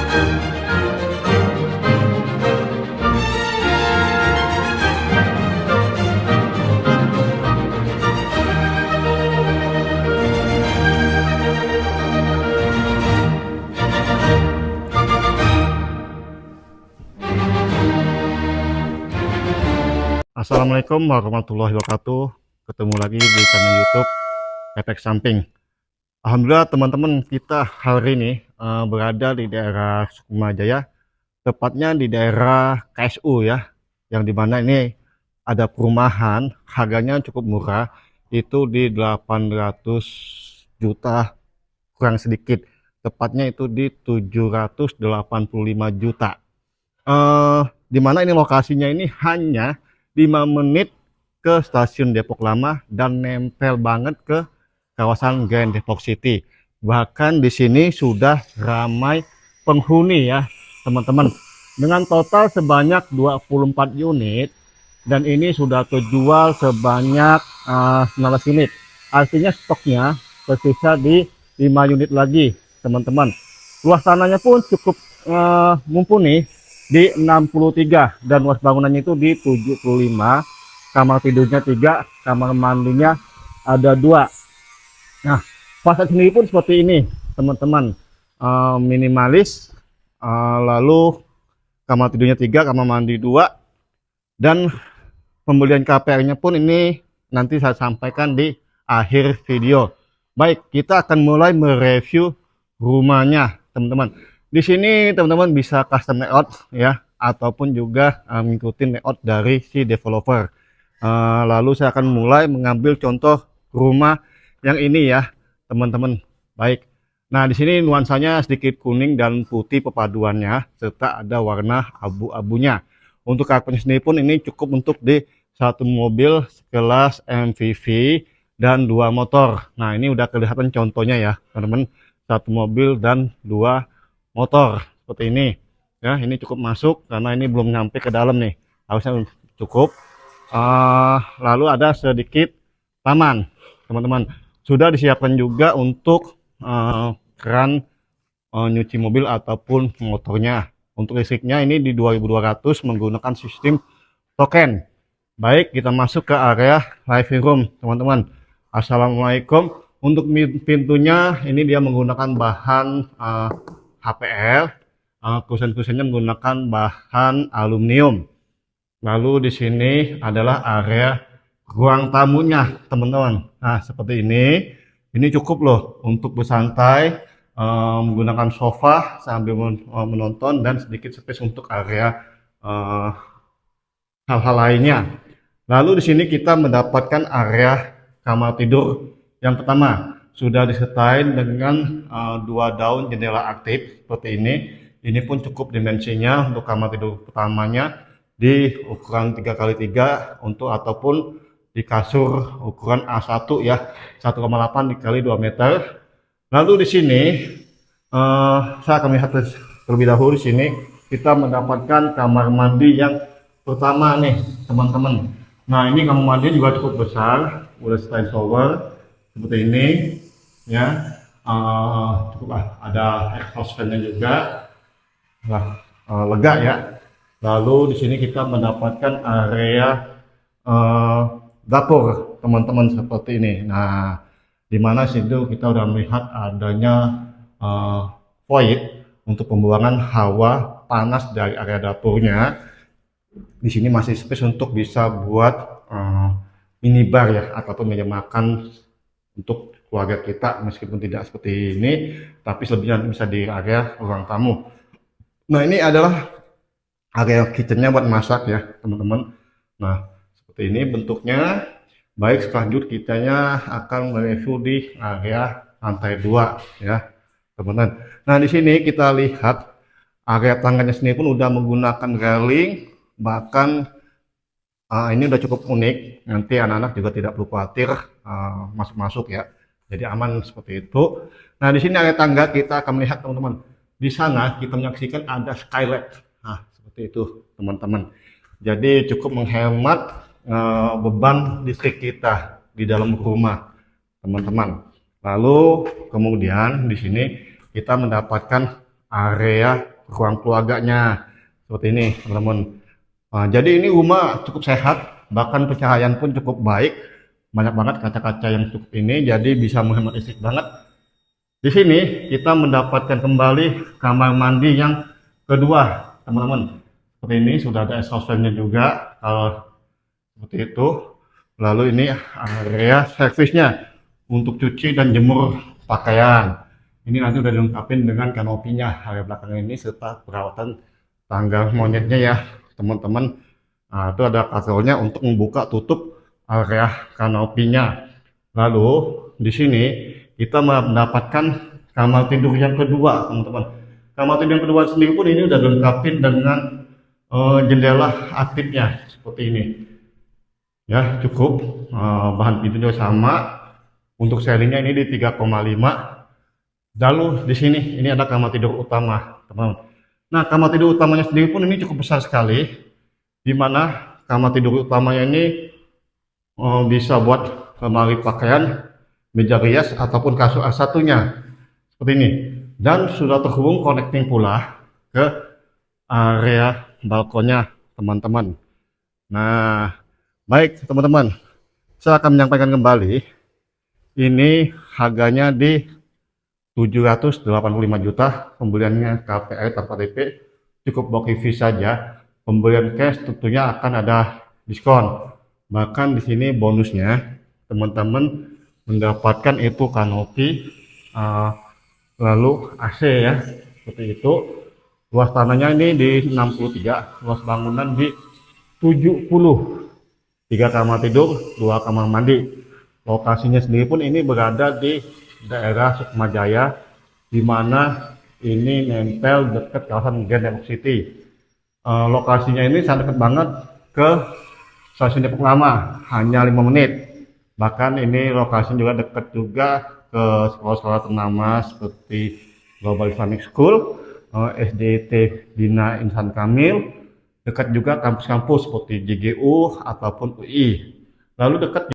Assalamualaikum warahmatullahi wabarakatuh. Ketemu lagi di channel YouTube Efek Samping. Alhamdulillah teman-teman, kita hari ini berada di daerah Sukumajaya, tepatnya di daerah KSU ya, yang dimana ini ada perumahan, harganya cukup murah, itu di 800 juta kurang sedikit, tepatnya itu di 785 juta. Dimana ini lokasinya ini hanya 5 menit ke stasiun Depok Lama dan nempel banget ke kawasan Grand Depok City. Bahkan di sini sudah ramai penghuni ya teman-teman, dengan total sebanyak 24 unit, dan ini sudah terjual sebanyak 16 unit. Artinya stoknya tersisa di 5 unit lagi teman-teman. Luas tanahnya pun cukup mumpuni di 63, dan luas bangunannya itu di 75, kamar tidurnya 3, kamar mandinya ada 2. Nah, fasad sendiri pun seperti ini teman-teman, minimalis, lalu kamar tidurnya 3, kamar mandi 2, dan pembelian KPR-nya pun ini nanti saya sampaikan di akhir video. Baik, kita akan mulai mereview rumahnya teman-teman. Di sini teman-teman bisa custom layout ya, ataupun juga mengikuti layout dari si developer. Lalu saya akan mulai mengambil contoh rumah yang ini ya teman-teman. Baik. Nah, di sini nuansanya sedikit kuning dan putih perpaduannya, serta ada warna abu-abunya. Untuk karakternya sendiri pun ini cukup untuk di satu mobil sekelas MPV dan 2 motor. Nah, ini udah kelihatan contohnya ya teman-teman, satu mobil dan 2 motor seperti ini ya. Ini cukup masuk karena ini belum nyampe ke dalam nih, harusnya cukup. Lalu ada sedikit taman teman-teman, sudah disiapkan juga untuk keran nyuci mobil ataupun motornya. Untuk listriknya ini di 2200 menggunakan sistem token. Baik, kita masuk ke area living room teman-teman. Assalamualaikum. Untuk pintunya ini dia menggunakan bahan HPL, kusen-kusennya menggunakan bahan aluminium. Lalu di sini adalah area ruang tamunya teman-teman. Nah, seperti ini. Ini cukup loh untuk bersantai, menggunakan sofa sambil menonton, dan sedikit space untuk area hal-hal lainnya. Lalu di sini kita mendapatkan area kamar tidur yang pertama. Sudah disertai dengan 2 daun jendela aktif seperti ini. Ini pun cukup dimensinya untuk kamar tidur pertamanya di ukuran 3x3 untuk, ataupun di kasur ukuran A1 ya, 1,8 x 2 meter. Lalu di sini saya akan lihat terlebih dahulu. Di sini kita mendapatkan kamar mandi yang pertama nih teman-teman. Nah, ini kamar mandi juga cukup besar, udah style shower seperti ini ya. Cukup ada exhaust fan-nya juga. Nah, lega ya. Lalu di sini kita mendapatkan area dapur teman-teman seperti ini. Nah, di mana situ kita udah melihat adanya void untuk pembuangan hawa panas dari area dapurnya. Di sini masih space untuk bisa buat minibar ya, ataupun meja makan untuk keluarga kita, meskipun tidak seperti ini, tapi selebihnya bisa di area ruang tamu. Nah, ini adalah area kitchennya buat masak ya teman-teman. Nah, seperti ini bentuknya. Baik, selanjut kitanya akan mereview di area lantai 2 ya teman-teman. Nah, di sini kita lihat area tangganya sendiri pun udah menggunakan railing, bahkan ini udah cukup unik. Nanti anak-anak juga tidak perlu khawatir masuk-masuk ya, jadi aman seperti itu. Nah, di sini area tangga kita akan melihat teman-teman. Di sana kita menyaksikan ada skylight. Nah, seperti itu teman-teman. Jadi cukup menghemat beban listrik kita di dalam rumah teman-teman. Lalu kemudian di sini kita mendapatkan area ruang keluarganya seperti ini teman-teman. Jadi ini rumah cukup sehat, bahkan pencahayaan pun cukup baik, banyak banget kaca-kaca yang cukup ini, jadi bisa menghemat listrik banget. Di sini kita mendapatkan kembali kamar mandi yang kedua teman-teman. Seperti ini sudah ada exhaust fan-nya juga, seperti itu. Lalu ini area servisnya untuk cuci dan jemur pakaian. Ini nanti udah dilengkapi dengan kanopinya area belakang ini serta perawatan tangga monyetnya ya teman-teman. Nah, itu ada kaselnya untuk membuka tutup area kanopinya. Lalu di sini kita mendapatkan kamar tidur yang kedua teman-teman. Kamar tidur yang kedua sendiri pun ini udah dilengkapi dengan jendela aktifnya seperti ini. Ya cukup, bahan pintunya sama. Untuk serinya ini di 3,5. Lalu di sini ini ada kamar tidur utama teman-teman. Nah kamar tidur utamanya sendiri pun ini cukup besar sekali, di mana kamar tidur utamanya ini bisa buat lemari pakaian, meja rias ataupun kasur A1-nya seperti ini, dan sudah terhubung connecting pula ke area balkonnya teman-teman. Nah baik teman-teman, saya akan menyampaikan kembali ini harganya di 785 juta, pembeliannya KPR tanpa DP, cukup box EV saja. Pembelian cash tentunya akan ada diskon. Bahkan di sini bonusnya teman-teman mendapatkan itu kanopi, lalu AC ya, seperti itu. Luas tanahnya ini di 63, luas bangunan di 70, 3 kamar tidur, 2 kamar mandi. Lokasinya sendiri pun ini berada di daerah Sukmajaya, di mana ini nempel dekat kawasan Grand Depok City. Lokasinya ini sangat dekat banget ke stasiun Depok Lama, hanya 5 menit. Bahkan ini lokasinya juga dekat juga ke sekolah-sekolah ternama seperti Global Islamic School, SDIT Bina Insan Kamil, dekat juga kampus-kampus seperti JGU ataupun UI. Lalu dekat